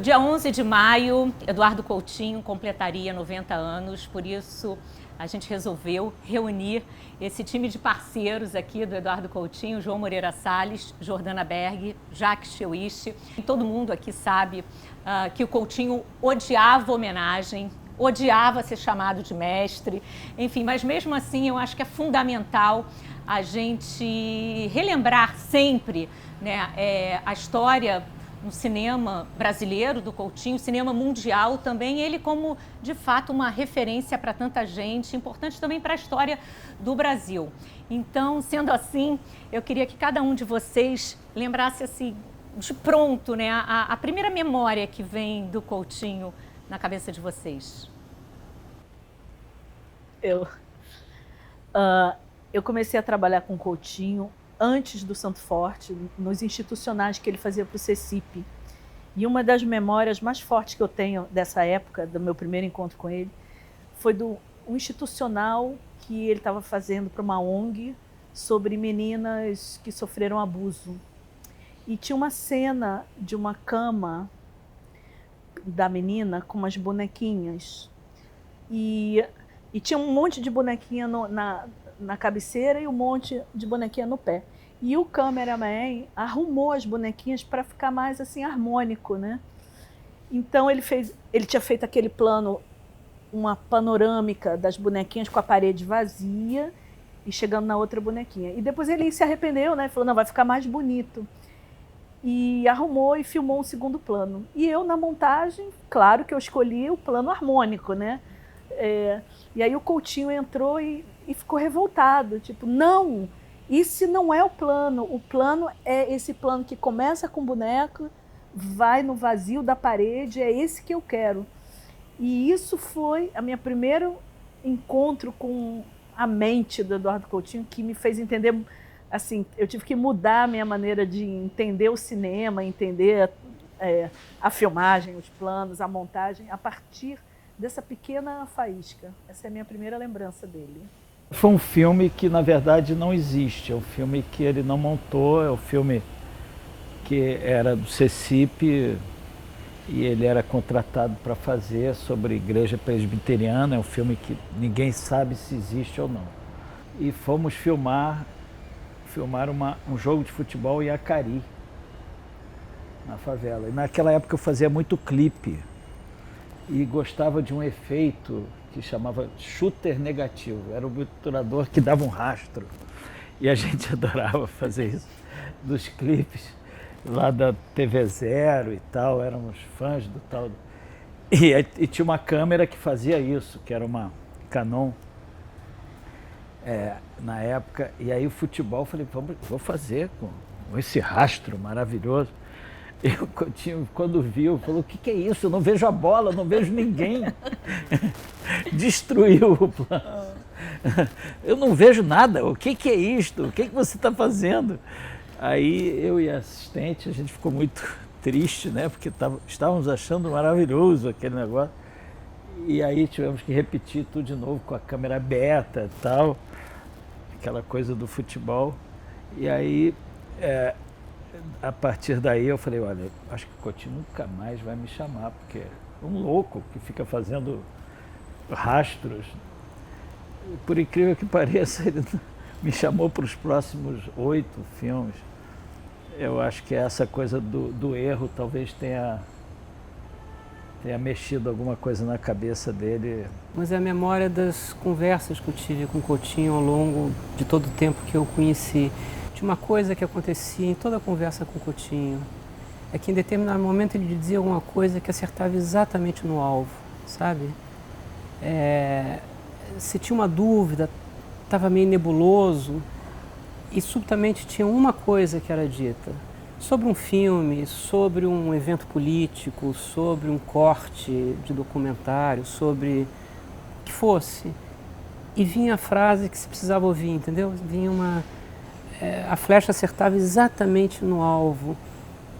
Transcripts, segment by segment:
dia 11 de maio, Eduardo Coutinho completaria 90 anos, por isso a gente resolveu reunir esse time de parceiros aqui do Eduardo Coutinho, João Moreira Salles, Jordana Berg, Jacques Cheuiste. Todo mundo aqui sabe que o Coutinho odiava homenagem, odiava ser chamado de mestre, enfim, mas mesmo assim eu acho que é fundamental a gente relembrar sempre, né, a história no cinema brasileiro do Coutinho, cinema mundial também, ele como, de fato, uma referência para tanta gente, importante também para a história do Brasil. Então, sendo assim, eu queria que cada um de vocês lembrasse, assim, de pronto, né, a primeira memória que vem do Coutinho na cabeça de vocês. Eu comecei a trabalhar com o Coutinho antes do Santo Forte, nos institucionais que ele fazia para o CECIP. E uma das memórias mais fortes que eu tenho dessa época, do meu primeiro encontro com ele, foi um institucional que ele estava fazendo para uma ONG sobre meninas que sofreram abuso. E tinha uma cena de uma cama da menina com umas bonequinhas. E tinha um monte de bonequinha na cabeceira e um monte de bonequinha no pé. E o cameraman arrumou as bonequinhas para ficar mais assim harmônico, né? Então ele tinha feito aquele plano, uma panorâmica das bonequinhas com a parede vazia e chegando na outra bonequinha. E depois ele se arrependeu, né? Falou, não, vai ficar mais bonito. E arrumou e filmou um segundo plano. E eu, na montagem, claro que eu escolhi o plano harmônico, né? E aí o Coutinho entrou e ficou revoltado, tipo, não, esse não é o plano é esse plano que começa com boneco, vai no vazio da parede, é esse que eu quero. E isso foi a minha primeiro encontro com a mente do Eduardo Coutinho, que me fez entender, assim, eu tive que mudar a minha maneira de entender o cinema, entender a filmagem, os planos, a montagem, a partir dessa pequena faísca. Essa é a minha primeira lembrança dele. Foi um filme que, na verdade, não existe. É um filme que ele não montou, é um filme que era do CECIP e ele era contratado para fazer sobre igreja presbiteriana. É um filme que ninguém sabe se existe ou não. E fomos filmar um jogo de futebol em Acari, na favela. E naquela época eu fazia muito clipe e gostava de um efeito que chamava shooter negativo. Era um obturador que dava um rastro. E a gente adorava fazer isso dos clipes lá da TV Zero e tal, éramos fãs do tal. E tinha uma câmera que fazia isso, que era uma Canon, na época. E aí o futebol, eu falei, vou fazer com esse rastro maravilhoso. E o Coutinho, quando viu, falou, o que é isso? Eu não vejo a bola, não vejo ninguém. Destruiu o plano. Eu não vejo nada, o que é isto? O que você está fazendo? Aí eu e a assistente, a gente ficou muito triste, né? Porque estávamos achando maravilhoso aquele negócio. E aí tivemos que repetir tudo de novo com a câmera aberta e tal, aquela coisa do futebol. E aí, a partir daí eu falei, olha, acho que o Coutinho nunca mais vai me chamar, porque é um louco que fica fazendo rastros. Por incrível que pareça, ele me chamou para os próximos 8 filmes. Eu acho que essa coisa do erro talvez tenha mexido alguma coisa na cabeça dele. Mas é a memória das conversas que eu tive com o Coutinho ao longo de todo o tempo que eu conheci. Tinha uma coisa que acontecia em toda a conversa com o Coutinho, é que em determinado momento ele dizia alguma coisa que acertava exatamente no alvo, sabe? Se tinha uma dúvida, estava meio nebuloso, e subitamente tinha uma coisa que era dita, sobre um filme, sobre um evento político, sobre um corte de documentário, sobre o que fosse. E vinha a frase que se precisava ouvir, entendeu? Vinha a flecha acertava exatamente no alvo,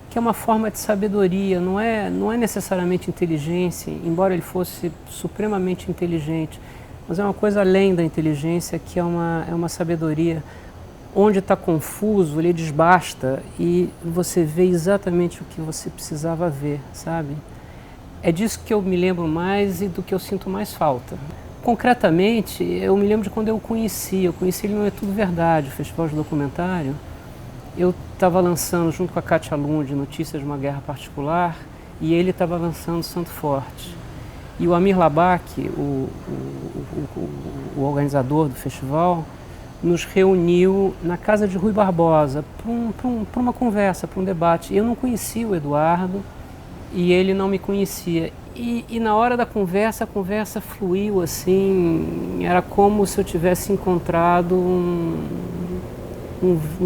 que é uma forma de sabedoria, não é necessariamente inteligência, embora ele fosse supremamente inteligente, mas é uma coisa além da inteligência, que é uma sabedoria. Onde está confuso, ele desbasta e você vê exatamente o que você precisava ver, sabe? é disso que eu me lembro mais e do que eu sinto mais falta. Concretamente, eu me lembro de quando eu conheci ele no É Tudo Verdade, o Festival de Documentário. Eu estava lançando, junto com a Kátia Lund, Notícias de uma Guerra Particular, e ele estava lançando Santo Forte. E o Amir Labak, o organizador do festival, nos reuniu na casa de Rui Barbosa para uma conversa, para um debate. Eu não conhecia o Eduardo e ele não me conhecia. E na hora da conversa, a conversa fluiu assim, era como se eu tivesse encontrado um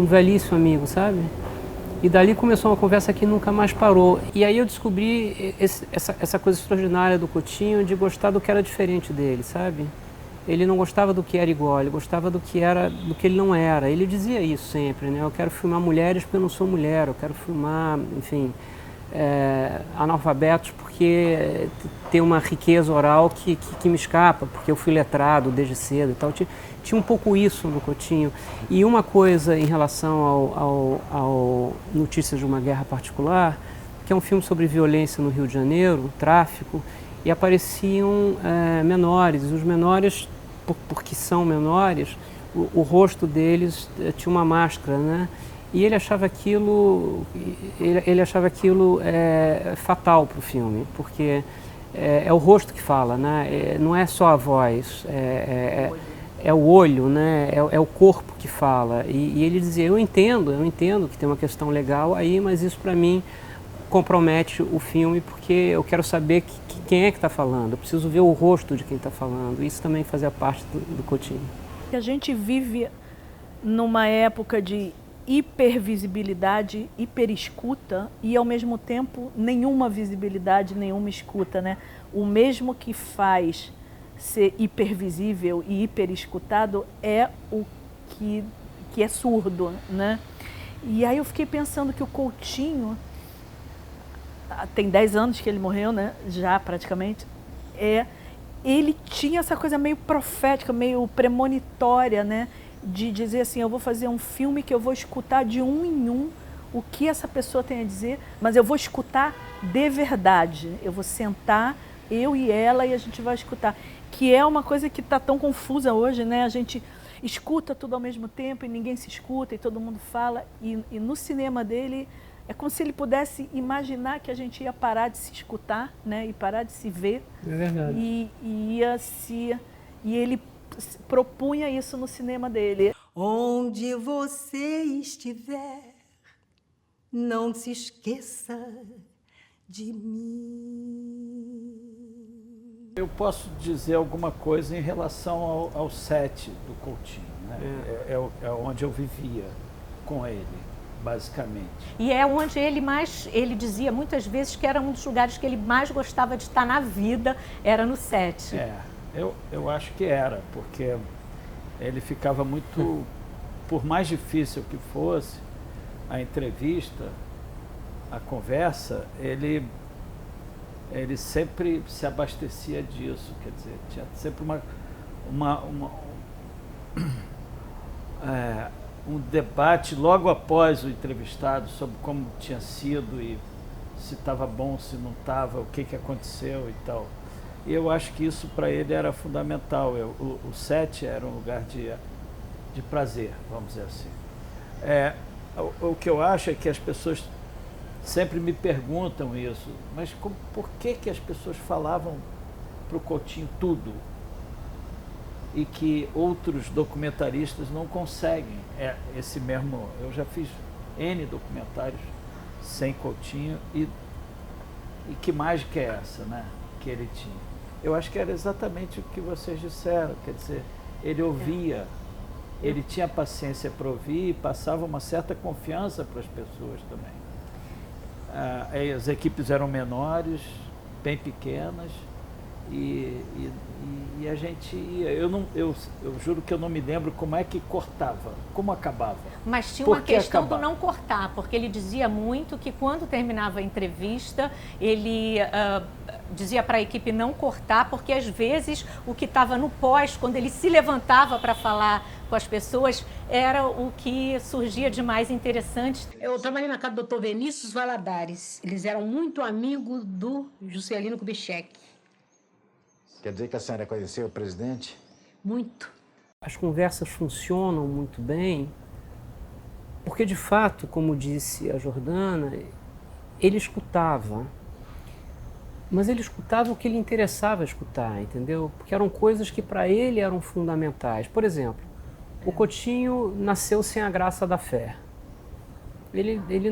velhíssimo amigo, sabe? E dali começou uma conversa que nunca mais parou. E aí eu descobri essa coisa extraordinária do Coutinho, de gostar do que era diferente dele, sabe? Ele não gostava do que era igual, ele gostava do que ele não era. Ele dizia isso sempre, né? Eu quero filmar mulheres porque eu não sou mulher, eu quero filmar, enfim, analfabetos porque tem uma riqueza oral que me escapa, porque eu fui letrado desde cedo e tal. Tinha um pouco isso no Coutinho. E uma coisa em relação ao Notícias de uma Guerra Particular, que é um filme sobre violência no Rio de Janeiro, tráfico, e apareciam menores. Os menores, porque são menores, o rosto deles tinha uma máscara, né? E ele achava aquilo fatal para o filme, porque é o rosto que fala, né? Não é só a voz, é o olho, né? É o corpo que fala. E ele dizia, eu entendo que tem uma questão legal aí, mas isso para mim compromete o filme, porque eu quero saber quem é que está falando, eu preciso ver o rosto de quem está falando. Isso também fazia parte do Coutinho. A gente vive numa época de hipervisibilidade, hiperescuta e, ao mesmo tempo, nenhuma visibilidade, nenhuma escuta, né? O mesmo que faz ser hipervisível e hiperescutado é o que é surdo, né? E aí eu fiquei pensando que o Coutinho, tem 10 anos que ele morreu, né? Já praticamente, ele tinha essa coisa meio profética, meio premonitória, né? De dizer assim, eu vou fazer um filme que eu vou escutar de um em um o que essa pessoa tem a dizer, mas eu vou escutar de verdade. Eu vou sentar, eu e ela, e a gente vai escutar. Que é uma coisa que está tão confusa hoje, né? A gente escuta tudo ao mesmo tempo e ninguém se escuta e todo mundo fala. E no cinema dele, é como se ele pudesse imaginar que a gente ia parar de se escutar, né? E parar de se ver. É verdade. E ele propunha isso no cinema dele. Onde você estiver, não se esqueça de mim. Eu posso dizer alguma coisa em relação ao set do Coutinho, né? É onde eu vivia com ele, basicamente. E é onde ele dizia muitas vezes que era um dos lugares que ele mais gostava de estar na vida, era no set. Eu acho que era, porque ele ficava muito, por mais difícil que fosse a entrevista, a conversa, ele sempre se abastecia disso, quer dizer, tinha sempre um debate logo após o entrevistado sobre como tinha sido e se estava bom, se não estava, o que aconteceu e tal. E eu acho que isso para ele era fundamental. O set era um lugar de prazer, vamos dizer assim. O que eu acho é que as pessoas sempre me perguntam isso, mas por que as pessoas falavam para o Coutinho tudo e que outros documentaristas não conseguem? Esse mesmo, eu já fiz N documentários sem Coutinho e que mágica é essa, né, que ele tinha? Eu acho que era exatamente o que vocês disseram, quer dizer, ele ouvia, ele tinha paciência para ouvir e passava uma certa confiança para as pessoas também. As equipes eram menores, bem pequenas, e a gente ia. Eu juro que eu não me lembro como é que cortava, como acabava. Mas tinha uma questão do não cortar, porque ele dizia muito que quando terminava a entrevista, ele dizia para a equipe não cortar, porque às vezes o que estava no pós, quando ele se levantava para falar com as pessoas era o que surgia de mais interessante. Eu trabalhei na casa do Dr. Vinícius Valadares. Eles eram muito amigos do Juscelino Kubitschek. Quer dizer que a senhora conheceu o presidente? Muito. As conversas funcionam muito bem porque, de fato, como disse a Jordana, ele escutava. Mas ele escutava o que lhe interessava escutar, entendeu? Porque eram coisas que para ele eram fundamentais. Por exemplo, o Coutinho nasceu sem a graça da fé. Ele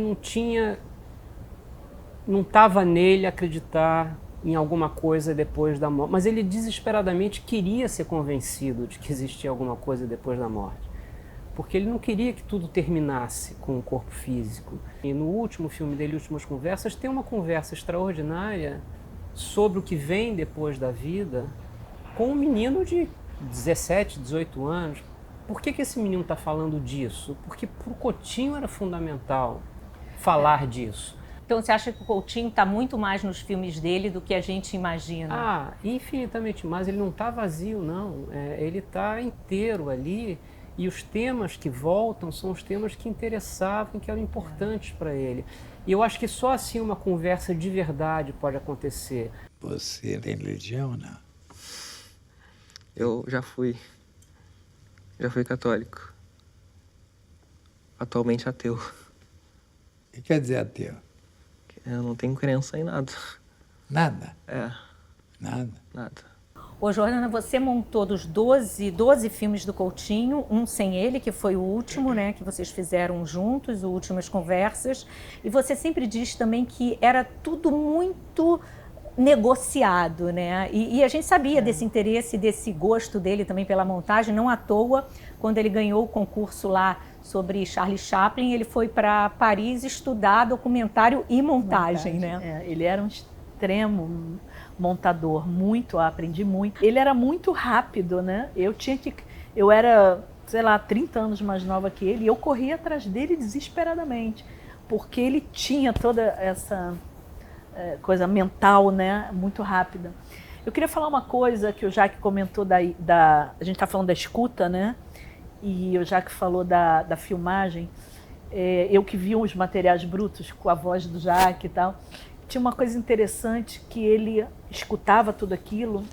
não estava nele acreditar em alguma coisa depois da morte, mas ele desesperadamente queria ser convencido de que existia alguma coisa depois da morte, porque ele não queria que tudo terminasse com o corpo físico. E no último filme dele, Últimas Conversas, tem uma conversa extraordinária sobre o que vem depois da vida com um menino de 17, 18 anos. Por que esse menino está falando disso? Porque para o Coutinho era fundamental falar disso. Então você acha que o Coutinho está muito mais nos filmes dele do que a gente imagina? Ah, infinitamente mais. Ele não está vazio, não. Ele está inteiro ali. E os temas que voltam são os temas que interessavam, que eram importantes para ele. E eu acho que só assim uma conversa de verdade pode acontecer. Você tem religião, não? Eu já fui católico. Atualmente ateu. O que quer dizer ateu? Eu não tenho crença em nada. Nada? É, Nada. nada. Ô, Jordana, você montou dos 12 filmes do Coutinho, um sem ele, que foi o último, né, que vocês fizeram juntos, o Últimas Conversas, e você sempre diz também que era tudo muito negociado, né? E a gente sabia desse interesse, desse gosto dele também pela montagem, não à toa, quando ele ganhou o concurso lá sobre Charlie Chaplin, ele foi para Paris estudar documentário e montagem, né? Ele era um extremo montador, aprendi muito. Ele era muito rápido, né? Eu era, sei lá, 30 anos mais nova que ele, e eu corria atrás dele desesperadamente, porque ele tinha toda essa coisa mental, né, muito rápida. Eu queria falar uma coisa que o Jacques comentou a gente está falando da escuta, né? E o Jacques falou da filmagem. Eu que vi os materiais brutos com a voz do Jacques e tal, tinha uma coisa interessante que ele escutava tudo aquilo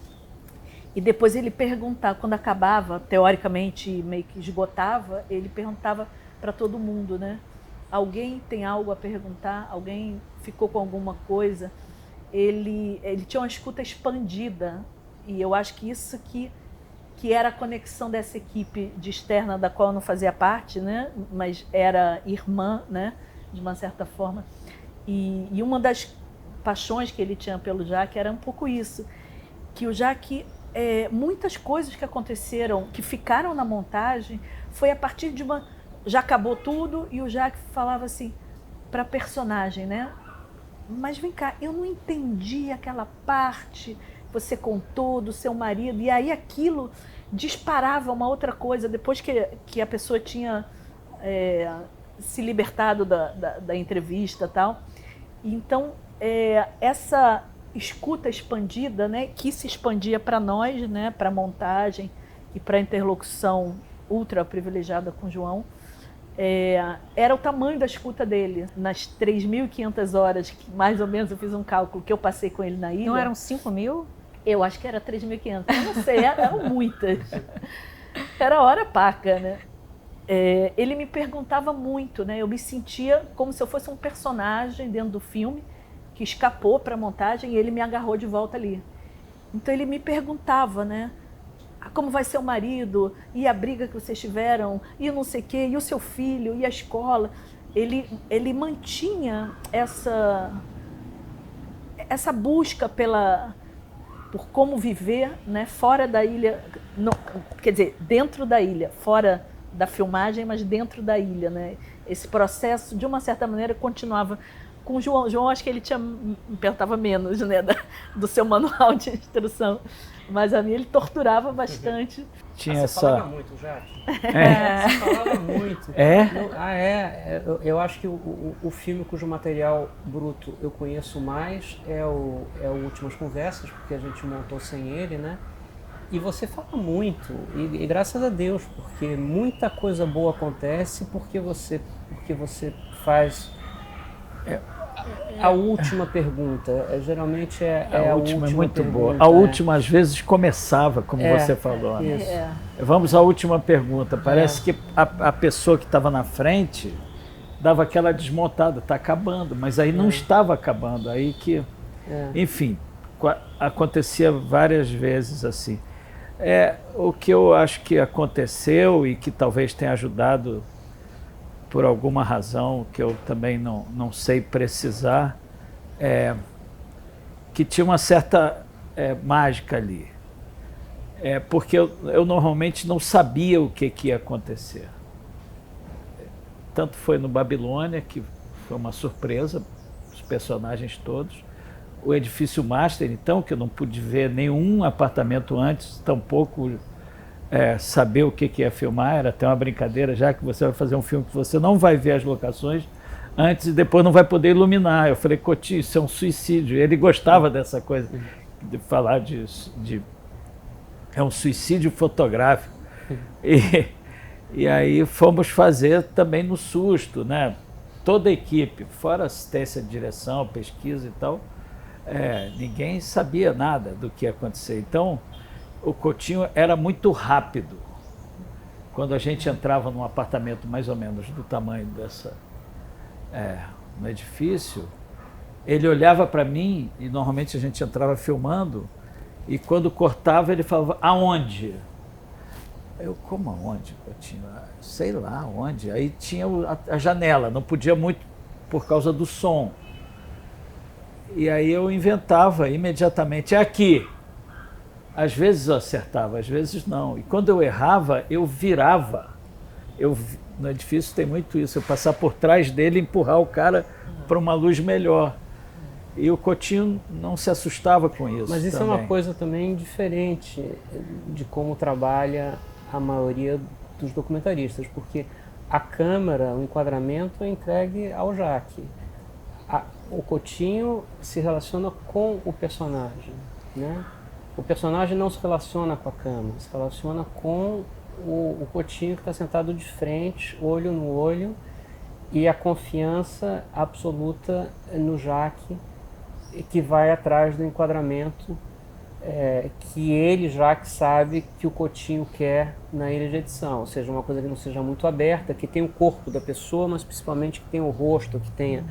e depois ele perguntava, quando acabava, teoricamente meio que esgotava, ele perguntava para todo mundo, né? Alguém tem algo a perguntar? Alguém ficou com alguma coisa? Ele tinha uma escuta expandida e eu acho que isso que era a conexão dessa equipe de externa da qual eu não fazia parte, né? Mas era irmã, né? De uma certa forma. E uma das paixões que ele tinha pelo Jacques era um pouco isso, que o Jacques, muitas coisas que aconteceram, que ficaram na montagem, foi a partir de já acabou tudo e o Jacques falava assim para a personagem, né? Mas vem cá, eu não entendi aquela parte que você contou do seu marido, e aí aquilo disparava uma outra coisa depois que a pessoa tinha se libertado da entrevista e tal. Então, essa escuta expandida, né, que se expandia para nós, né, para a montagem e para a interlocução ultra privilegiada com o João, era o tamanho da escuta dele. Nas 3.500 horas, que mais ou menos eu fiz um cálculo que eu passei com ele na ilha. Não eram 5.000? Eu acho que era 3.500, eu não sei, eram muitas. Era hora paca, né? Ele me perguntava muito, né? Eu me sentia como se eu fosse um personagem dentro do filme que escapou para a montagem e ele me agarrou de volta ali. Então ele me perguntava, né? Como vai ser o marido? E a briga que vocês tiveram? E não sei o quê? E o seu filho? E a escola? Ele mantinha essa busca por como viver, né? Fora da ilha, quer dizer, dentro da ilha, fora da filmagem, mas dentro da ilha, né? Esse processo, de uma certa maneira, continuava. Com o João. João, acho que ele me perguntava menos, né, do seu manual de instrução. Mas a mim ele torturava bastante. Tinha Você falava muito, Jacques? Você falava muito. Eu acho que o filme cujo material bruto eu conheço mais é o Últimas Conversas, porque a gente montou sem ele, né? E você fala muito, e graças a Deus, porque muita coisa boa acontece porque você faz a última pergunta. Geralmente a última é muito pergunta, boa. A última, às vezes, começava, como você falou. Né? Isso. Vamos à última pergunta. Parece que a pessoa que estava na frente dava aquela desmontada, está acabando, mas aí não estava acabando. Aí que, enfim, acontecia várias vezes assim. O que eu acho que aconteceu e que talvez tenha ajudado por alguma razão que eu também não sei precisar, que tinha uma certa mágica ali. Porque eu normalmente não sabia o que ia acontecer. Tanto foi no Babilônia, que foi uma surpresa, os personagens todos. O Edifício Master, então, que eu não pude ver nenhum apartamento antes, tampouco saber o que ia filmar, era até uma brincadeira, já que você vai fazer um filme que você não vai ver as locações antes e depois não vai poder iluminar. Eu falei, Coty, isso é um suicídio. Ele gostava dessa coisa, de falar é um suicídio fotográfico. E aí fomos fazer também no susto, né? Toda a equipe, fora assistência de direção, pesquisa e tal, ninguém sabia nada do que ia acontecer. Então, o Coutinho era muito rápido. Quando a gente entrava num apartamento mais ou menos do tamanho no edifício, ele olhava para mim, e normalmente a gente entrava filmando, e quando cortava ele falava, aonde? Eu, como aonde, Coutinho? Sei lá aonde. Aí tinha a janela, não podia muito por causa do som. E aí eu inventava imediatamente, é aqui. Às vezes eu acertava, às vezes não. E quando eu errava, eu virava. No edifício tem muito isso, eu passar por trás dele e empurrar o cara para uma luz melhor. E o Coutinho não se assustava com isso. Mas isso também. É uma coisa também diferente de como trabalha a maioria dos documentaristas, porque a câmera, o enquadramento é entregue ao Jacques. O Coutinho se relaciona com o personagem, né? O personagem não se relaciona com a câmera, se relaciona com o Coutinho que está sentado de frente, olho no olho, e a confiança absoluta no Jacques, que vai atrás do enquadramento que ele, Jacques, sabe que o Coutinho quer na ilha de edição, ou seja, uma coisa que não seja muito aberta, que tenha o corpo da pessoa, mas principalmente que tenha o rosto, que tenha...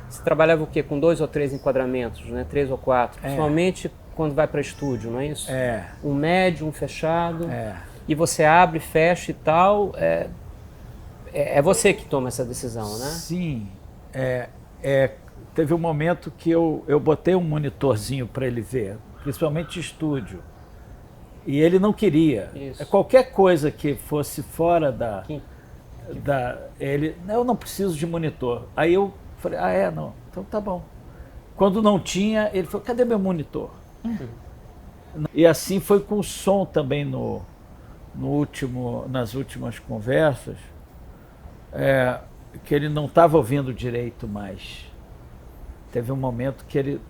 Você trabalhava o quê? Com 2 ou 3 enquadramentos, né? 3 ou 4, principalmente quando vai para estúdio, não é isso? Um médio, um fechado, e você abre, fecha e tal, é você que toma essa decisão, né? Sim, teve um momento que eu botei um monitorzinho para ele ver, principalmente de estúdio, e ele não queria. Qualquer coisa que fosse fora eu não preciso de monitor. Aí eu falei, não, então tá bom. Quando não tinha, ele falou, cadê meu monitor? E assim foi com o som também nas últimas conversas, que ele não estava ouvindo direito mais. Teve um momento que ele...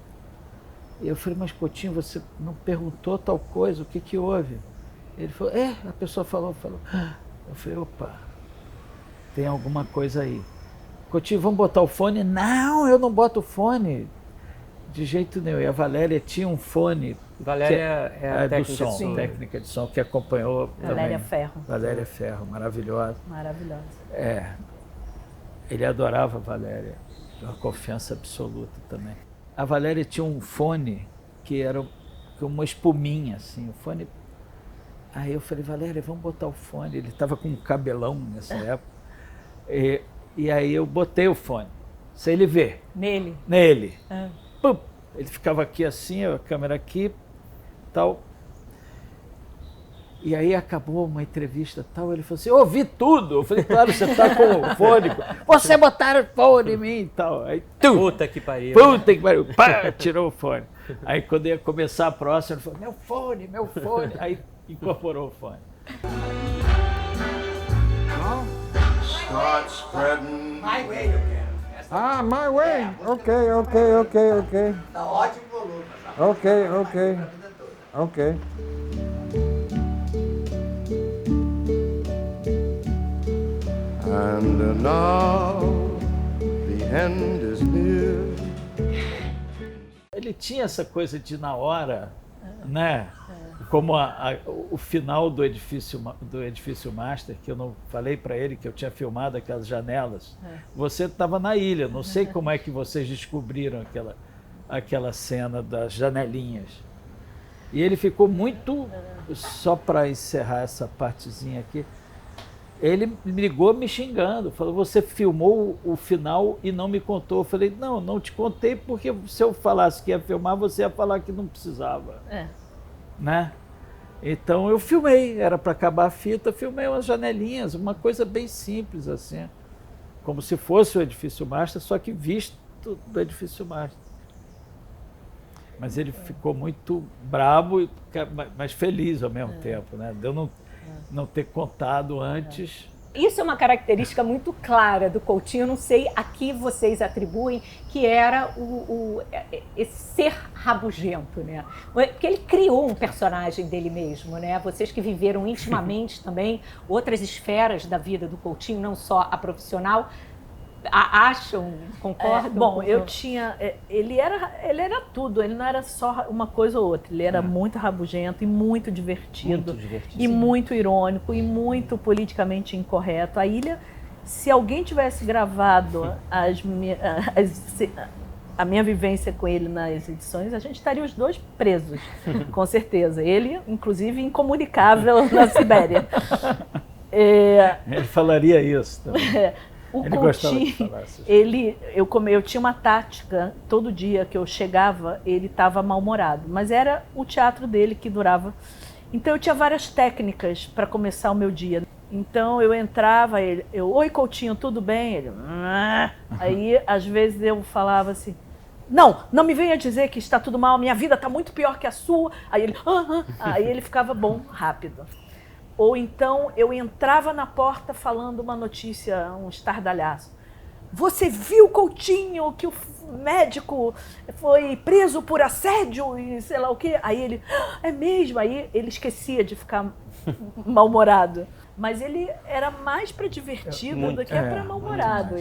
Eu falei, mas Coutinho, você não perguntou tal coisa, o que houve? Ele falou, a pessoa falou. Eu falei, opa, tem alguma coisa aí. Coutinho, vamos botar o fone? Não, eu não boto o fone. De jeito nenhum. E a Valéria tinha um fone. Valéria é a técnica do som, técnica de som, que acompanhou Valéria também. Ferro. Valéria Ferro, maravilhosa. Maravilhosa. Ele adorava a Valéria. Uma confiança absoluta também. A Valéria tinha um fone que era uma espuminha, assim, o fone. Aí eu falei, Valéria, vamos botar o fone. Ele estava com um cabelão nessa época. E aí eu botei o fone, sem ele ver. Nele. Pum! Ele ficava aqui assim, a câmera aqui, tal. E aí acabou uma entrevista tal, ele falou assim, eu ouvi tudo. Eu falei, claro, você tá com o fone. Você botaram o fone em mim e tal. Aí, puta que pariu. Pá, tirou o fone. Aí quando ia começar a próxima, ele falou, meu fone. Aí incorporou o fone. Start spreading. My way, eu quero. My way. Ok. Tá ótimo volume. Ok. And now the end is near. Ele tinha essa coisa de na hora, né? Como o final do edifício Master, que eu não falei para ele que eu tinha filmado aquelas janelas. Você estava na ilha, não sei como é que vocês descobriram aquela cena das janelinhas. E ele ficou muito, só para encerrar essa partezinha aqui, ele me ligou me xingando, falou, você filmou o final e não me contou. Eu falei, não te contei porque se eu falasse que ia filmar, você ia falar que não precisava. Né? Então eu filmei, era para acabar a fita, filmei umas janelinhas, uma coisa bem simples assim, como se fosse o Edifício Master, só que visto do Edifício Master. Mas ele ficou muito brabo, mas feliz ao mesmo tempo, né? De eu não ter contado antes. Isso é uma característica muito clara do Coutinho, eu não sei a que vocês atribuem, que era esse ser rabugento, né? Porque ele criou um personagem dele mesmo, né? Vocês que viveram intimamente também outras esferas da vida do Coutinho, não só a profissional, acham, concordam? Bom, eu tinha... Ele era tudo, ele não era só uma coisa ou outra. Ele era muito rabugento e muito divertido. E muito irônico e muito politicamente incorreto. A Ilha, se alguém tivesse gravado a minha vivência com ele nas edições, a gente estaria os dois presos, com certeza. Ele, inclusive, incomunicável na Sibéria. Ele falaria isso também. Ele gostava de falar isso. Eu tinha uma tática, todo dia que eu chegava, ele estava mal-humorado, mas era o teatro dele que durava. Então eu tinha várias técnicas para começar o meu dia. Então eu entrava, oi Coutinho, tudo bem? Ele, aí às vezes eu falava assim, não me venha dizer que está tudo mal, minha vida está muito pior que a sua. Aí ele ficava bom, rápido. Ou então eu entrava na porta falando uma notícia, um estardalhaço. Você viu, Coutinho, que o médico foi preso por assédio e sei lá o quê? Aí ele, é mesmo? Aí ele esquecia de ficar mal-humorado. Mas ele era mais para divertido do que para mal-humorado.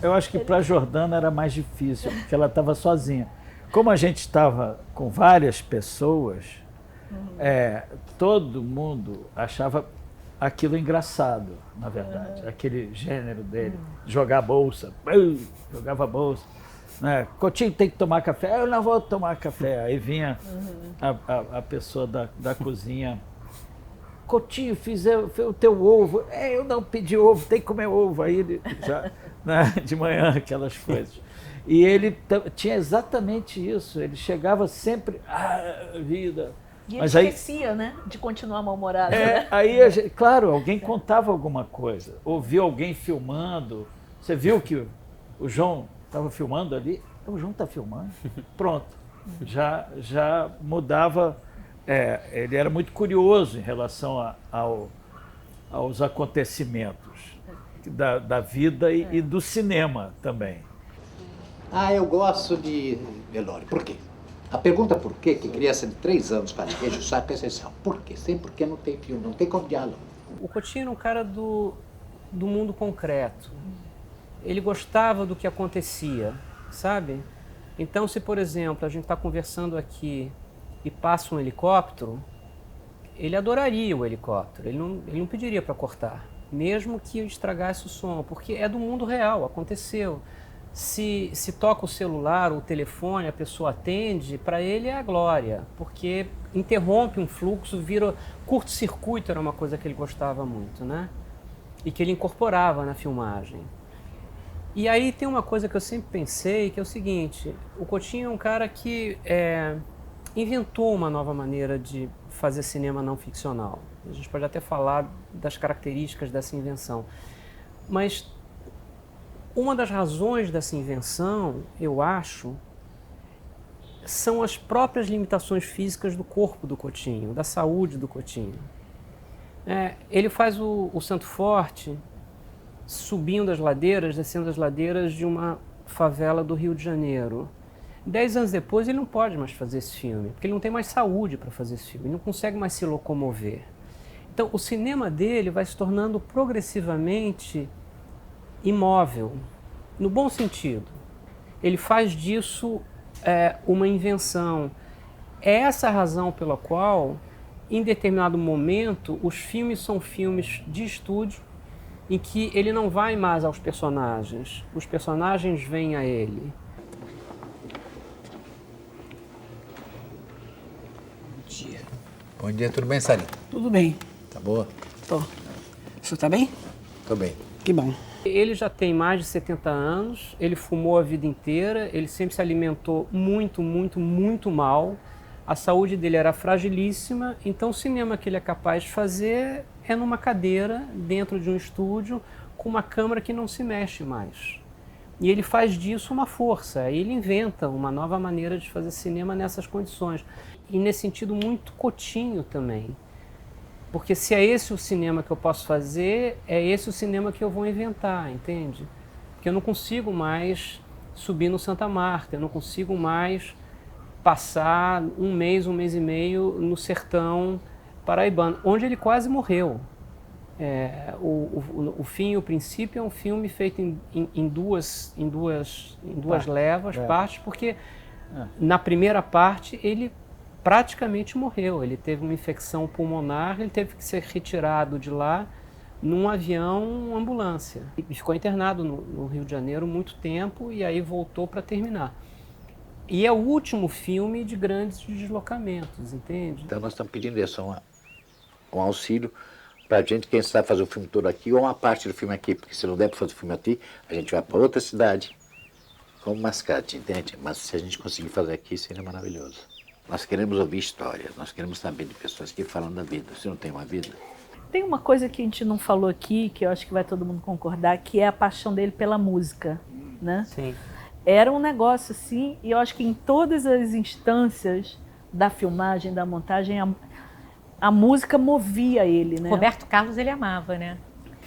Eu acho que para a Jordana era mais difícil, porque ela estava sozinha. Como a gente estava com várias pessoas... todo mundo achava aquilo engraçado, na verdade, aquele gênero dele, jogar bolsa, jogava bolsa, né? Coutinho tem que tomar café, eu não vou tomar café. Aí vinha a pessoa da cozinha, Coutinho, fiz o teu ovo, eu não pedi ovo, tem que comer ovo. Aí ele já, né, de manhã, aquelas coisas. E ele tinha exatamente isso, ele chegava sempre, vida... E ele esquecia, né, de continuar mal-humorado. Né? Aí, claro, alguém contava alguma coisa, ouviu alguém filmando, você viu que o João estava filmando ali, o João está filmando, pronto, já mudava, ele era muito curioso em relação aos acontecimentos da vida e do cinema também. Eu gosto de velório, por quê? A pergunta por quê, que criança de 3 anos faz queijo, sabe, é essencial. Por quê? Sempre porque não tem filme, não tem como diálogo. O Coutinho era um cara do mundo concreto. Ele gostava do que acontecia, sabe? Então, se, por exemplo, a gente está conversando aqui e passa um helicóptero, ele adoraria o helicóptero, ele não pediria para cortar, mesmo que estragasse o som, porque é do mundo real, aconteceu. Se toca o celular ou o telefone, a pessoa atende, para ele é a glória, porque interrompe um fluxo, vira curto-circuito, era uma coisa que ele gostava muito, né? E que ele incorporava na filmagem. E aí tem uma coisa que eu sempre pensei, que é o seguinte, o Coutinho é um cara que inventou uma nova maneira de fazer cinema não ficcional. A gente pode até falar das características dessa invenção, mas uma das razões dessa invenção, eu acho, são as próprias limitações físicas do corpo do Coutinho, da saúde do Coutinho. Ele faz o Santo Forte subindo as ladeiras, descendo as ladeiras de uma favela do Rio de Janeiro. 10 anos depois ele não pode mais fazer esse filme, porque ele não tem mais saúde para fazer esse filme, ele não consegue mais se locomover. Então o cinema dele vai se tornando progressivamente imóvel, no bom sentido. Ele faz disso uma invenção. É essa a razão pela qual, em determinado momento, os filmes são filmes de estúdio, em que ele não vai mais aos personagens, os personagens vêm a ele. Bom dia, tudo bem, Sarita? Tudo bem. Tá boa? Tô. O senhor tá bem? Tô bem. Que bom. Ele já tem mais de 70 anos, ele fumou a vida inteira, ele sempre se alimentou muito, muito, muito mal. A saúde dele era fragilíssima, então o cinema que ele é capaz de fazer é numa cadeira, dentro de um estúdio, com uma câmera que não se mexe mais. E ele faz disso uma força, ele inventa uma nova maneira de fazer cinema nessas condições. E nesse sentido muito Coutinho também. Porque se é esse o cinema que eu posso fazer, é esse o cinema que eu vou inventar, entende? Porque eu não consigo mais subir no Santa Marta, eu não consigo mais passar um mês e meio no sertão paraibano, onde ele quase morreu. O Fim e o Princípio é um filme feito em duas levas, partes, porque na primeira parte ele praticamente morreu. Ele teve uma infecção pulmonar, ele teve que ser retirado de lá num avião ambulância. E ficou internado no Rio de Janeiro muito tempo e aí voltou para terminar. E é o último filme de grandes deslocamentos, entende? Então nós estamos pedindo isso, um auxílio para a gente, quem sabe fazer o filme todo aqui ou uma parte do filme aqui, porque se não der para fazer o filme aqui, a gente vai para outra cidade, como Mascate, entende? Mas se a gente conseguir fazer aqui, seria maravilhoso. Nós queremos ouvir histórias, nós queremos saber de pessoas que falam da vida. Você não tem uma vida? Tem uma coisa que a gente não falou aqui, que eu acho que vai todo mundo concordar, que é a paixão dele pela música, né? Sim. Era um negócio assim, e eu acho que em todas as instâncias da filmagem, da montagem, a música movia ele, né? Roberto Carlos ele amava, né?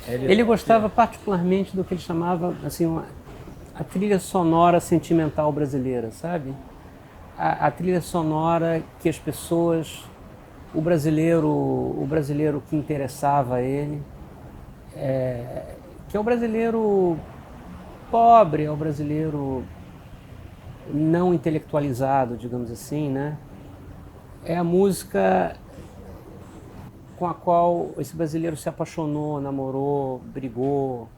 Ele gostava particularmente do que ele chamava assim, a trilha sonora sentimental brasileira, sabe? A trilha sonora que as pessoas, o brasileiro que interessava a ele, que é o brasileiro pobre, é o brasileiro não intelectualizado, digamos assim, né? É a música com a qual esse brasileiro se apaixonou, namorou, brigou,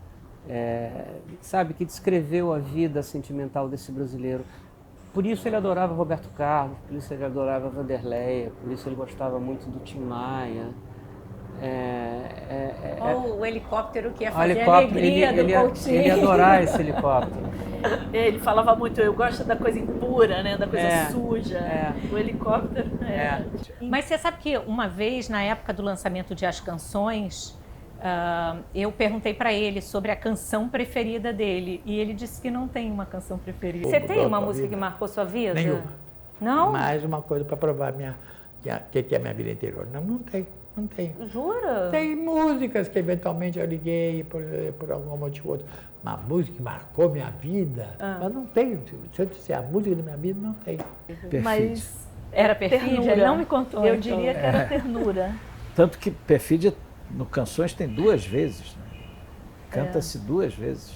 sabe? Que descreveu a vida sentimental desse brasileiro. Por isso ele adorava Roberto Carlos, por isso ele adorava Vanderleia, por isso ele gostava muito do Tim Maia. O helicóptero que ia fazer a alegria do Coutinho. Ele ia adorar esse helicóptero. Ele falava muito, eu gosto da coisa impura, né? Da coisa suja. O helicóptero. Mas você sabe que uma vez, na época do lançamento de As Canções, eu perguntei para ele sobre a canção preferida dele e ele disse que não tem uma canção preferida. Você tem uma música que marcou sua vida? Nenhuma. Não? Mais uma coisa para provar que é a minha vida interior. Não tem. Não tenho. Jura? Tem músicas que eventualmente eu liguei por algum motivo ou outro. Uma música que marcou minha vida, mas não tenho. Se eu disser a música da minha vida, não tem. Mas era perfídia? Ele não me contou. Eu diria que era ternura. Tanto que perfídia no Canções tem 2 vezes, né? Canta-se 2 vezes.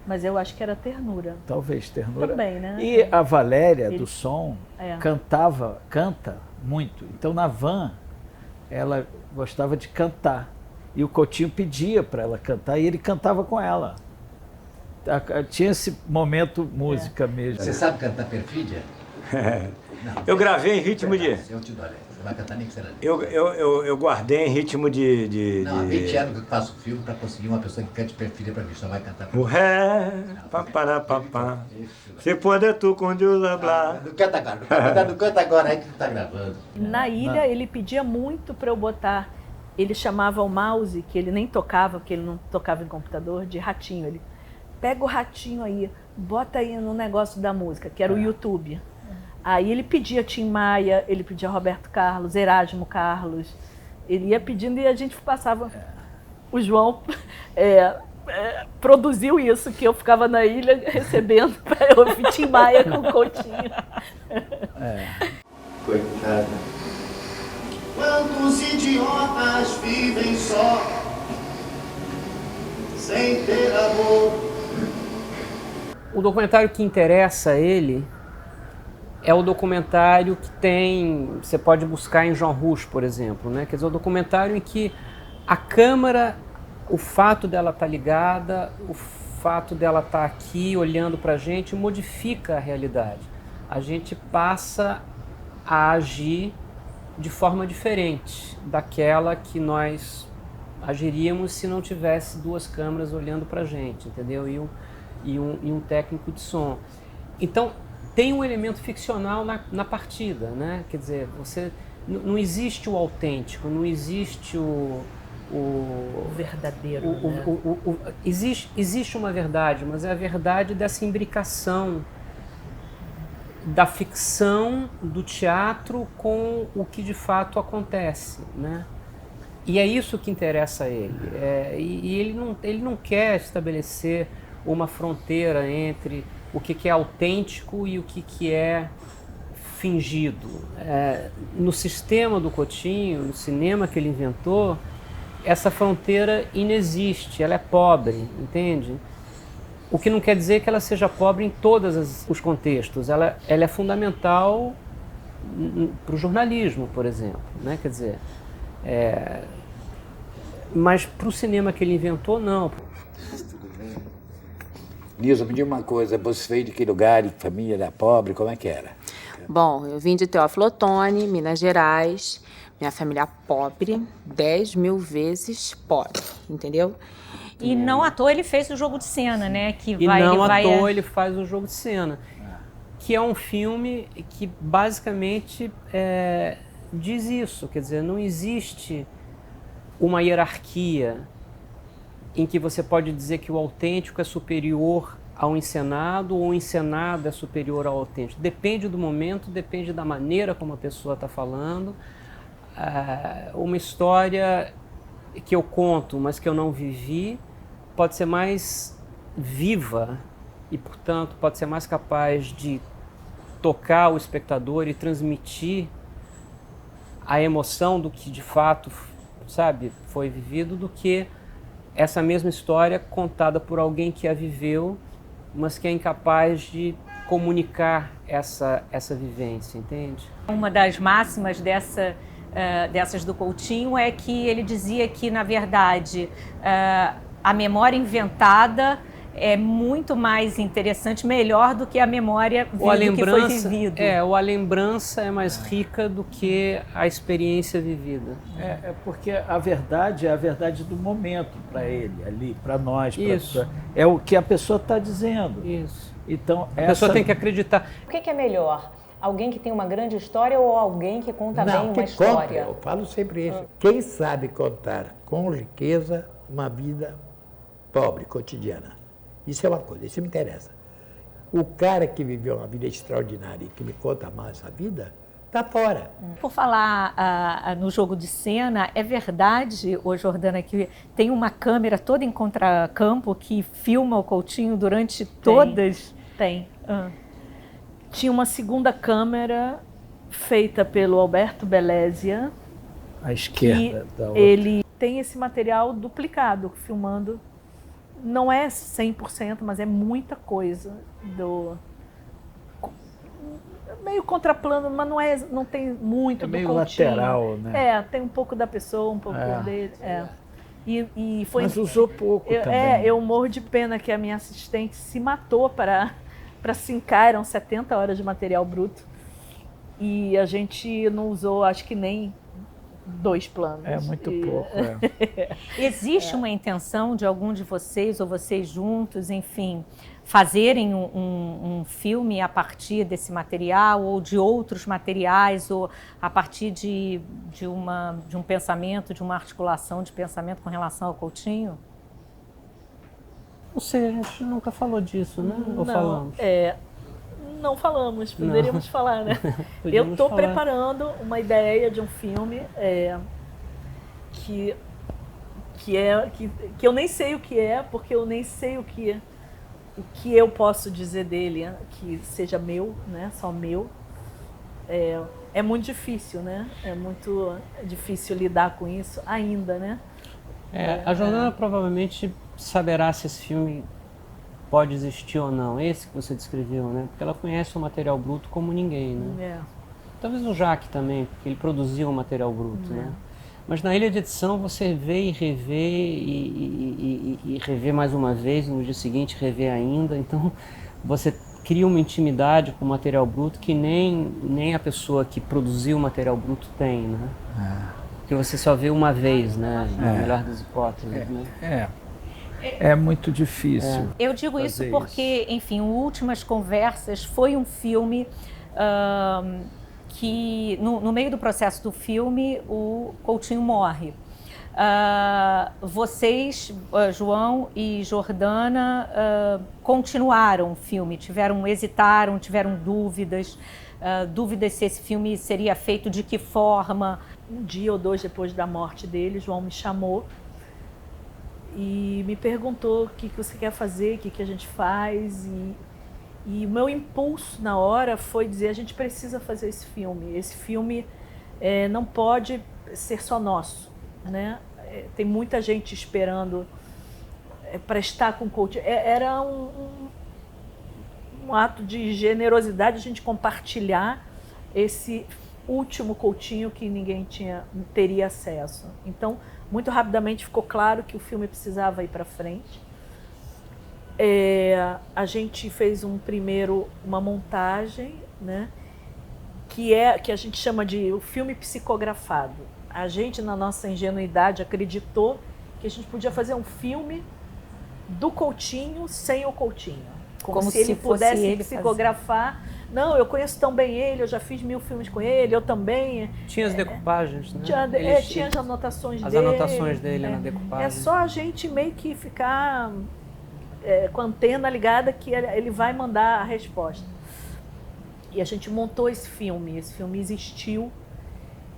Mas eu acho que era ternura. Talvez ternura. Também, né? E a Valéria do som canta muito. Então na van ela gostava de cantar. E o Coutinho pedia para ela cantar e ele cantava com ela. Tinha esse momento música mesmo. Você sabe cantar perfídia? Eu gravei em ritmo de... Eu te dou, você vai cantar nem que será. Eu guardei em ritmo de... Não, há 20 anos que eu faço filme para conseguir uma pessoa que cante perfídia para mim, só vai cantar o ré, paparapapá, se pode tu com Deus hablar. Não canta agora, aí que tu tá gravando. Na ilha ele pedia muito para eu botar, ele chamava o mouse, que ele nem tocava, porque ele não tocava em computador, de ratinho. Ele pega o ratinho aí, bota aí no negócio da música, que era o YouTube. Aí ele pedia Tim Maia, ele pedia Roberto Carlos, Erasmo Carlos. Ele ia pedindo e a gente passava. O João produziu isso, que eu ficava na ilha recebendo para eu ouvir Tim Maia com o Coutinho. Coitada. Quantos idiotas vivem só, sem ter amor. O documentário que interessa a ele é o documentário que tem, você pode buscar em Jean Rouch, por exemplo, né? Quer dizer, o documentário em que a câmera, o fato dela estar ligada, o fato dela estar aqui olhando para a gente modifica a realidade. A gente passa a agir de forma diferente daquela que nós agiríamos se não tivesse duas câmeras olhando para a gente, entendeu? E um técnico de som. Então, tem um elemento ficcional na partida, né? Quer dizer, não existe o autêntico, não existe o verdadeiro. Existe uma verdade, mas é a verdade dessa imbricação da ficção, do teatro com o que de fato acontece, né? E é isso que interessa a ele. Ele não quer estabelecer uma fronteira entre o que é autêntico e o que é fingido. No sistema do Coutinho, no cinema que ele inventou, essa fronteira inexiste, ela é pobre, entende? O que não quer dizer que ela seja pobre em todos os contextos. Ela é fundamental para o jornalismo, por exemplo, né? Quer dizer, mas para o cinema que ele inventou, não. Nilza, me diga uma coisa, você veio de que lugar, de família, era pobre, como é que era? Bom, eu vim de Teófilo Otoni, Minas Gerais, minha família pobre, 10.000 vezes pobre, entendeu? E não à toa ele fez o Jogo de Cena, né? Ele faz o Jogo de Cena, que é um filme que basicamente diz isso, quer dizer, não existe uma hierarquia em que você pode dizer que o autêntico é superior ao encenado ou o encenado é superior ao autêntico. Depende do momento, depende da maneira como a pessoa está falando. Uma história que eu conto, mas que eu não vivi, pode ser mais viva e, portanto, pode ser mais capaz de tocar o espectador e transmitir a emoção do que de fato, sabe, foi vivido, do que essa mesma história contada por alguém que a viveu, mas que é incapaz de comunicar essa vivência, entende? Uma das máximas dessas do Coutinho é que ele dizia que, na verdade, a memória inventada é muito mais interessante, melhor do que a memória que foi vivido. A lembrança é mais rica do que a experiência vivida. Porque a verdade é a verdade do momento para ele, ali, para nós. É o que a pessoa está dizendo. Isso. Então, a pessoa tem que acreditar. O que é melhor? Alguém que tem uma grande história ou alguém que conta bem uma história? Eu falo sempre isso. Quem sabe contar com riqueza uma vida pobre, cotidiana. Isso é uma coisa, isso me interessa. O cara que viveu uma vida extraordinária e que me conta mais a vida, está fora. Por falar no Jogo de Cena, é verdade, Jordana, que tem uma câmera toda em contracampo que filma o Coutinho durante todas? Tem. Tinha uma segunda câmera feita pelo Alberto Belésia. À esquerda da outra. Ele tem esse material duplicado, filmando. Não é 100%, mas é muita coisa meio contraplano, mas não tem muito do meio Coutinho. Lateral, né? Tem um pouco da pessoa, um pouco dele. E foi, mas usou pouco também. Eu morro de pena que a minha assistente se matou para sincar, eram 70 horas de material bruto. E a gente não usou, acho que nem 2 planos. É muito pouco. Existe uma intenção de algum de vocês, ou vocês juntos, enfim, fazerem um filme a partir desse material, ou de outros materiais, ou a partir de um pensamento, de uma articulação de pensamento com relação ao Coutinho? Não sei, a gente nunca falou disso, né? Ou falamos? Não falamos, poderíamos falar, né? Eu estou preparando uma ideia de um filme que eu nem sei o que é, porque eu nem sei o que eu posso dizer dele, que seja meu, né? Só meu. É muito difícil, né? É muito difícil lidar com isso ainda, né? A Jordana provavelmente saberá se esse filme pode existir ou não, esse que você descreveu, né? Porque ela conhece o material bruto como ninguém, né? Talvez o Jacques também, porque ele produziu o material bruto, né? Mas na ilha de edição você vê e revê e revê mais uma vez, no dia seguinte revê ainda, então você cria uma intimidade com o material bruto que nem a pessoa que produziu o material bruto tem, né? Que você só vê uma vez, né? Na melhor das hipóteses, né? É muito difícil. Eu digo isso porque, enfim, o Últimas Conversas foi um filme que, no meio do processo do filme, o Coutinho morre. Vocês, João e Jordana, continuaram o filme, hesitaram, tiveram dúvidas se esse filme seria feito de que forma. Um dia ou dois depois da morte dele, João me chamou e me perguntou o que você quer fazer, o que a gente faz. E o meu impulso na hora foi dizer, a gente precisa fazer esse filme. Esse filme não pode ser só nosso, né? Tem muita gente esperando para estar com o Coutinho. Era um ato de generosidade a gente compartilhar esse último Coutinho que ninguém teria acesso. Então, muito rapidamente ficou claro que o filme precisava ir para frente. A gente fez uma montagem, né, que a gente chama de o filme psicografado. A gente, na nossa ingenuidade, acreditou que a gente podia fazer um filme do Coutinho sem o Coutinho. Como se ele pudesse psicografar. Não, eu conheço tão bem ele, eu já fiz 1000 filmes com ele, eu também. Tinha as decoupagens, né? Tinha as anotações dele. As anotações dele na decupagem. É só a gente meio que ficar com a antena ligada que ele vai mandar a resposta. E a gente montou esse filme existiu.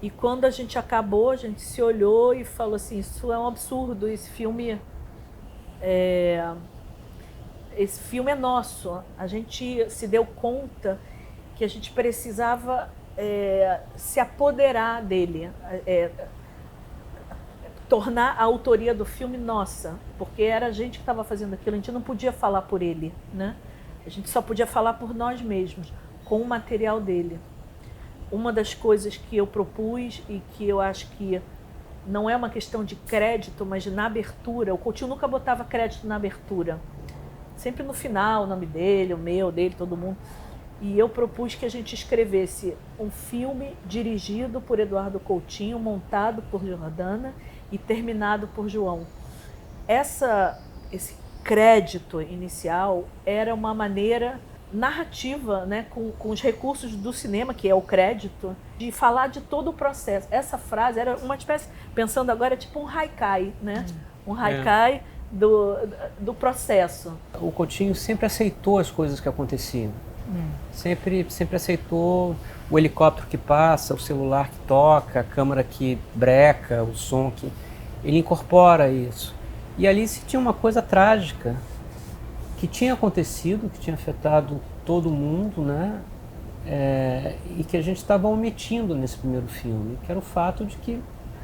E quando a gente acabou, a gente se olhou e falou assim, isso é um absurdo, esse filme é nosso. A gente se deu conta que a gente precisava se apoderar dele, tornar a autoria do filme nossa, porque era a gente que estava fazendo aquilo, a gente não podia falar por ele, né? A gente só podia falar por nós mesmos, com o material dele. Uma das coisas que eu propus e que eu acho que não é uma questão de crédito, mas na abertura, o Coutinho nunca botava crédito na abertura. Sempre no final, o nome dele, o meu, dele, todo mundo. E eu propus que a gente escrevesse um filme dirigido por Eduardo Coutinho, montado por Jordana e terminado por João. Esse crédito inicial era uma maneira narrativa, né, com os recursos do cinema, que é o crédito, de falar de todo o processo. Essa frase era uma espécie, pensando agora, tipo um haikai, né? Um haikai do processo. O Coutinho sempre aceitou as coisas que aconteciam. Sempre aceitou o helicóptero que passa, o celular que toca, a câmera que breca, o som que... Ele incorpora isso. E ali se tinha uma coisa trágica que tinha acontecido, que tinha afetado todo mundo, né? E que a gente estava omitindo nesse primeiro filme, que era o fato de que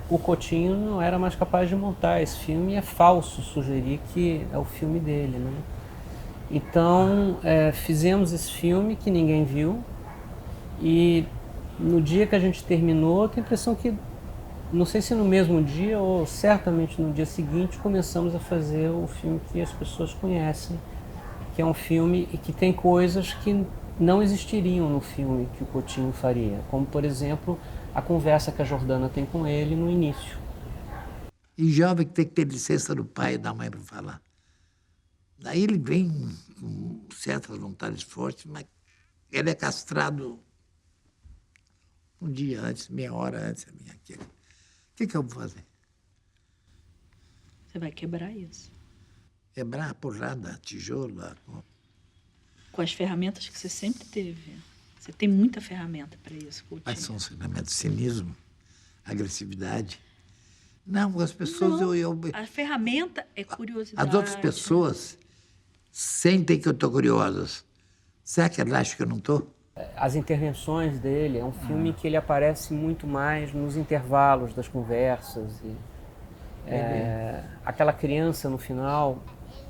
o Coutinho não era mais capaz de montar esse filme, e é falso sugerir que é o filme dele, né? Então, fizemos esse filme que ninguém viu, e no dia que a gente terminou, eu tenho a impressão que, não sei se no mesmo dia ou certamente no dia seguinte, começamos a fazer o filme que as pessoas conhecem, que é um filme que tem coisas que não existiriam no filme que o Coutinho faria, como, por exemplo, a conversa que a Jordana tem com ele no início. E jovem que tem que ter licença do pai e da mãe para falar. Daí ele vem com certas vontades fortes, mas ele é castrado um dia antes, meia hora antes. O que eu vou fazer? Você vai quebrar isso. Quebrar a porrada, tijolo. Com as ferramentas que você sempre teve. Você tem muita ferramenta para isso, Coutinho. Quais são os ferramentas? Cinismo, agressividade. Não, as pessoas... Não, a ferramenta é curiosidade. As outras pessoas sentem que eu estou curioso. Será que elas acham que eu não estou? As intervenções dele, é um filme que ele aparece muito mais nos intervalos das conversas. aquela criança no final,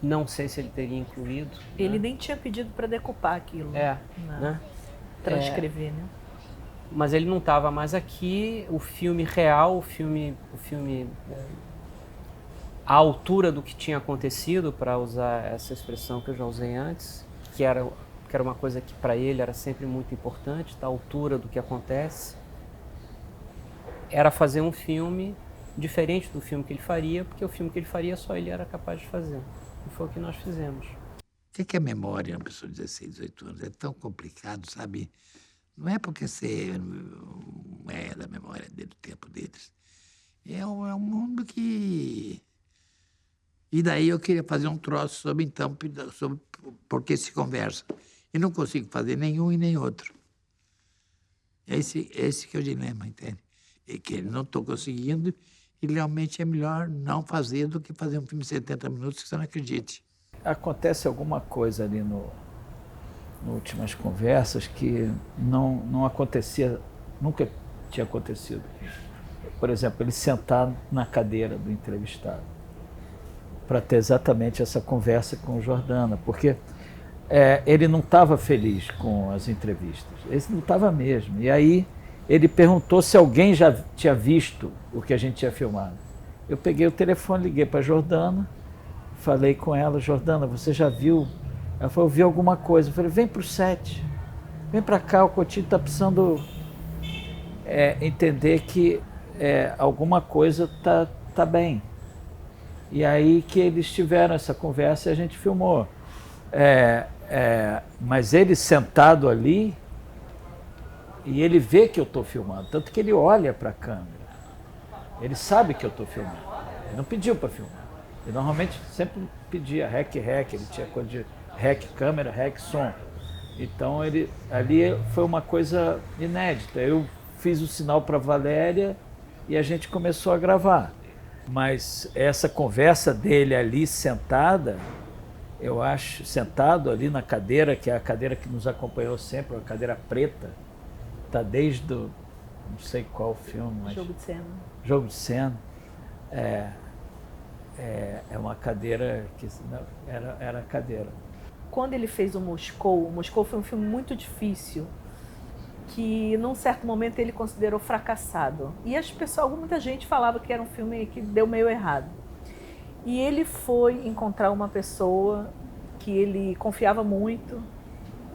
não sei se ele teria incluído. Ele nem tinha pedido para decupar aquilo. Né? Transcrever, né? Mas ele não estava mais aqui. O filme real, o filme à altura do que tinha acontecido, para usar essa expressão que eu já usei antes, que era uma coisa que para ele era sempre muito importante, da altura do que acontece, era fazer um filme diferente do filme que ele faria, porque o filme que ele faria só ele era capaz de fazer. E foi o que nós fizemos. O que é memória, uma pessoa de 16, 18 anos? É tão complicado, sabe? Não é porque você não é da memória do tempo deles. É um mundo que... E daí eu queria fazer um troço sobre por que se conversa. E não consigo fazer nenhum e nem outro. Esse que é o dilema, entende? E que não estou conseguindo, e realmente é melhor não fazer do que fazer um filme de 70 minutos que você não acredite. Acontece alguma coisa ali no Últimas Conversas que não acontecia, nunca tinha acontecido. Por exemplo, ele sentar na cadeira do entrevistado para ter exatamente essa conversa com o Jordana, porque ele não estava feliz com as entrevistas, ele não estava mesmo. E aí ele perguntou se alguém já tinha visto o que a gente tinha filmado. Eu peguei o telefone, liguei para a Jordana, falei com ela: Jordana, você já viu? Ela falou: eu vi alguma coisa. Eu falei: vem para o set, vem para cá, o Coutinho está precisando entender que alguma coisa tá bem. E aí que eles tiveram essa conversa e a gente filmou. Mas ele sentado ali, e ele vê que eu estou filmando, tanto que ele olha para a câmera. Ele sabe que eu estou filmando. Ele não pediu para filmar. Ele normalmente sempre pedia rec, ele tinha coisa de rec câmera, rec som. Então ali foi uma coisa inédita. Eu fiz o sinal para a Valéria e a gente começou a gravar. Mas essa conversa dele ali sentada, eu acho, sentado ali na cadeira, que é a cadeira que nos acompanhou sempre, a cadeira preta, está desde não sei qual filme, mas... Jogo de Cena. Jogo de Cena. É uma cadeira que era cadeira. Quando ele fez o Moscou foi um filme muito difícil, que num certo momento ele considerou fracassado. E muita gente falava que era um filme que deu meio errado. E ele foi encontrar uma pessoa que ele confiava muito,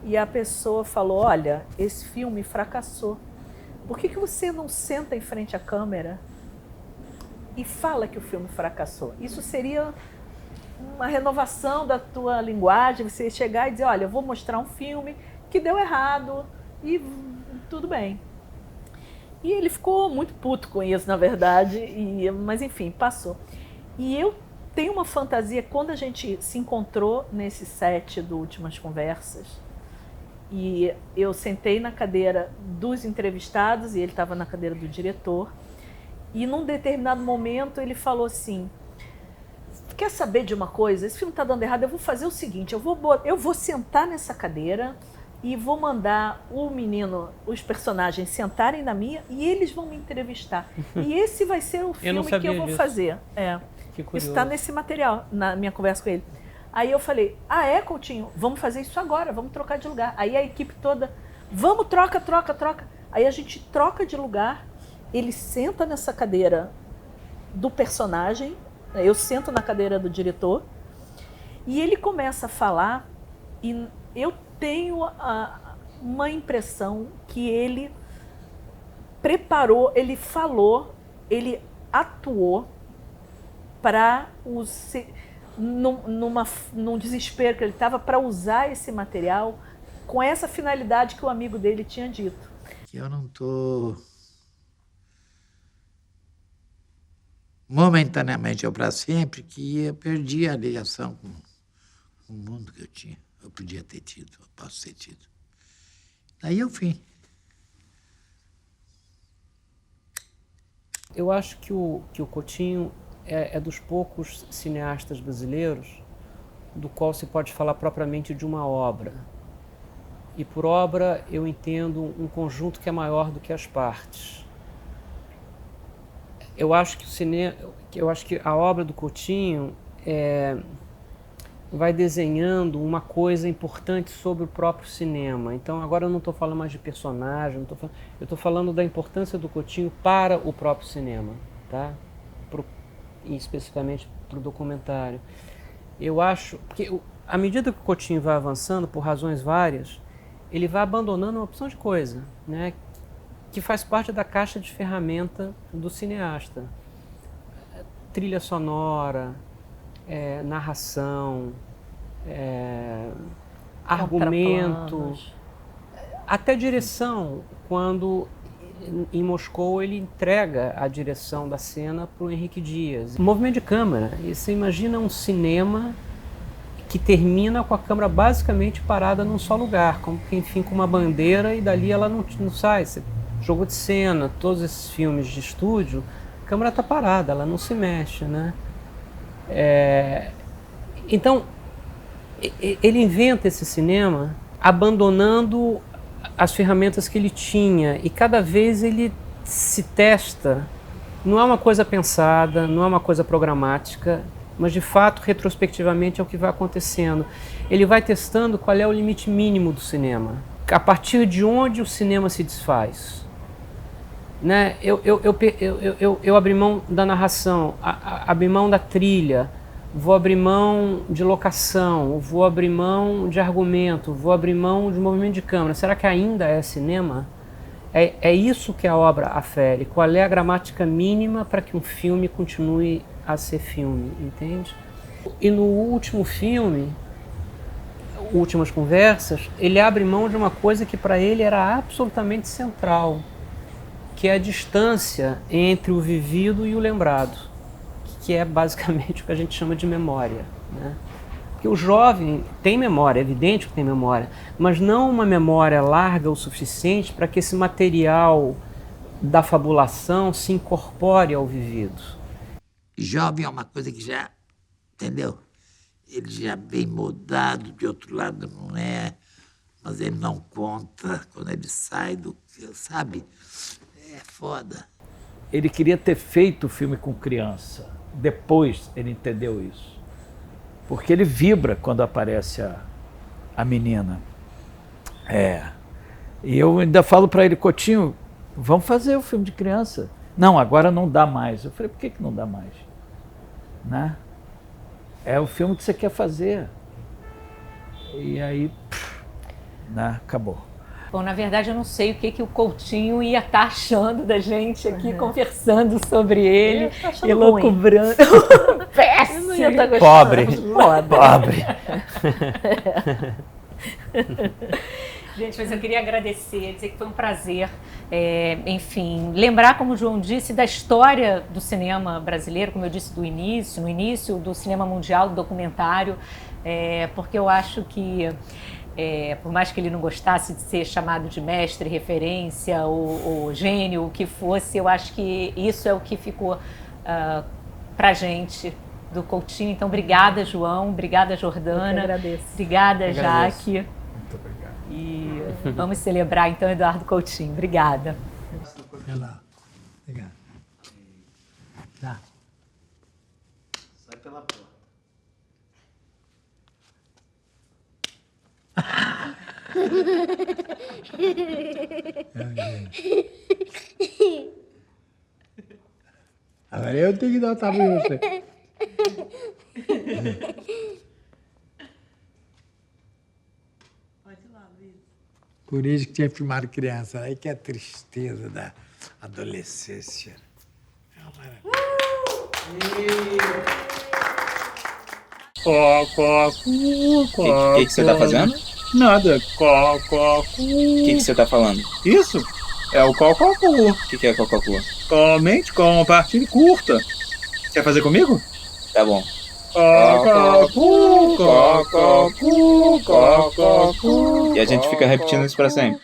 e a pessoa falou: olha, esse filme fracassou. Por que você não senta em frente à câmera e fala que o filme fracassou? Isso seria uma renovação da tua linguagem, você chegar e dizer: olha, eu vou mostrar um filme que deu errado e tudo bem. E ele ficou muito puto com isso, na verdade, mas enfim, passou. E eu tenho uma fantasia, quando a gente se encontrou nesse set do Últimas Conversas, e eu sentei na cadeira dos entrevistados e ele estava na cadeira do diretor, e num determinado momento ele falou assim: quer saber de uma coisa? Esse filme está dando errado, eu vou fazer o seguinte, eu vou sentar nessa cadeira e vou mandar os personagens sentarem na minha e eles vão me entrevistar. E esse vai ser o filme que eu vou fazer. Isso está nesse material, na minha conversa com ele. Aí eu falei: Coutinho, vamos fazer isso agora, vamos trocar de lugar. Aí a equipe toda: vamos, troca. Aí a gente troca de lugar, ele senta nessa cadeira do personagem, eu sento na cadeira do diretor, e ele começa a falar, e eu tenho uma impressão que ele preparou, ele falou, ele atuou para num desespero que ele estava, para usar esse material com essa finalidade que o amigo dele tinha dito. Eu não estou momentaneamente ou para sempre, que eu perdi a ligação com o mundo que eu tinha. Eu podia ter tido, eu posso ter tido. Daí eu fim. Eu acho que o Coutinho é dos poucos cineastas brasileiros do qual se pode falar propriamente de uma obra. E por obra eu entendo um conjunto que é maior do que as partes. Eu acho que a obra do Coutinho vai desenhando uma coisa importante sobre o próprio cinema. Então agora eu não estou falando mais de personagem, eu estou falando da importância do Coutinho para o próprio cinema, tá? E especificamente para o documentário. Eu acho que à medida que o Coutinho vai avançando, por razões várias, ele vai abandonando uma opção de coisa, né? Que faz parte da caixa de ferramenta do cineasta. Trilha sonora, narração, argumento, até direção. Quando em Moscou ele entrega a direção da cena para o Henrique Dias. Movimento de câmera. E você imagina um cinema que termina com a câmera basicamente parada num só lugar, como enfim, com uma bandeira, e dali ela não sai. Jogo de cena, todos esses filmes de estúdio, a câmera está parada, ela não se mexe, né? Então, ele inventa esse cinema abandonando as ferramentas que ele tinha, e cada vez ele se testa. Não é uma coisa pensada, não é uma coisa programática, mas de fato, retrospectivamente, é o que vai acontecendo. Ele vai testando qual é o limite mínimo do cinema, a partir de onde o cinema se desfaz. Né? Eu abri mão da narração, abri mão da trilha, vou abrir mão de locação, vou abrir mão de argumento, vou abrir mão de movimento de câmera. Será que ainda é cinema? É isso que a obra afere. Qual é a gramática mínima para que um filme continue a ser filme, entende? E no último filme, Últimas Conversas, ele abre mão de uma coisa que para ele era absolutamente central, que é a distância entre o vivido e o lembrado, que é basicamente o que a gente chama de memória, né? Porque o jovem tem memória, é evidente que tem memória, mas não uma memória larga o suficiente para que esse material da fabulação se incorpore ao vivido. Jovem é uma coisa que já, entendeu? Ele já vem mudado, de outro lado não é, mas ele não conta quando ele sai do que, sabe? É foda. Ele queria ter feito o filme com criança. Depois ele entendeu isso. Porque ele vibra quando aparece a menina. E eu ainda falo para ele, Coutinho, vamos fazer o filme de criança. Não, agora não dá mais. Eu falei, por que não dá mais? Né? É o filme que você quer fazer. E aí, né, acabou. Bom, na verdade eu não sei o que o Coutinho ia estar achando da gente aqui, conversando sobre ele, elucubrando. Péssimo! Não ia estar gostando. Pobre. Gente, mas eu queria agradecer, dizer que foi um prazer, enfim, lembrar, como o João disse, da história do cinema brasileiro, como eu disse no início do cinema mundial, do documentário, porque eu acho que, por mais que ele não gostasse de ser chamado de mestre, referência, ou gênio, o que fosse, eu acho que isso é o que ficou pra gente do Coutinho. Então, obrigada, João, obrigada, Jordana. Eu que agradeço. Obrigada, Jaque. Muito obrigado. E vamos celebrar, então, Eduardo Coutinho. Obrigada. Vai lá. Obrigado. Tá. Sai pela porta. Agora eu tenho que dar o tapa em você. Por isso que tinha filmado criança, aí que é a tristeza da adolescência. É uma maravilha. Que você tá fazendo? Nada. O que você tá falando? Isso é o cococu. O que é cococu? Comente com uma partida curta. Quer fazer comigo? Tá bom. Cococu, cococu, cococu. E a gente fica repetindo isso pra sempre.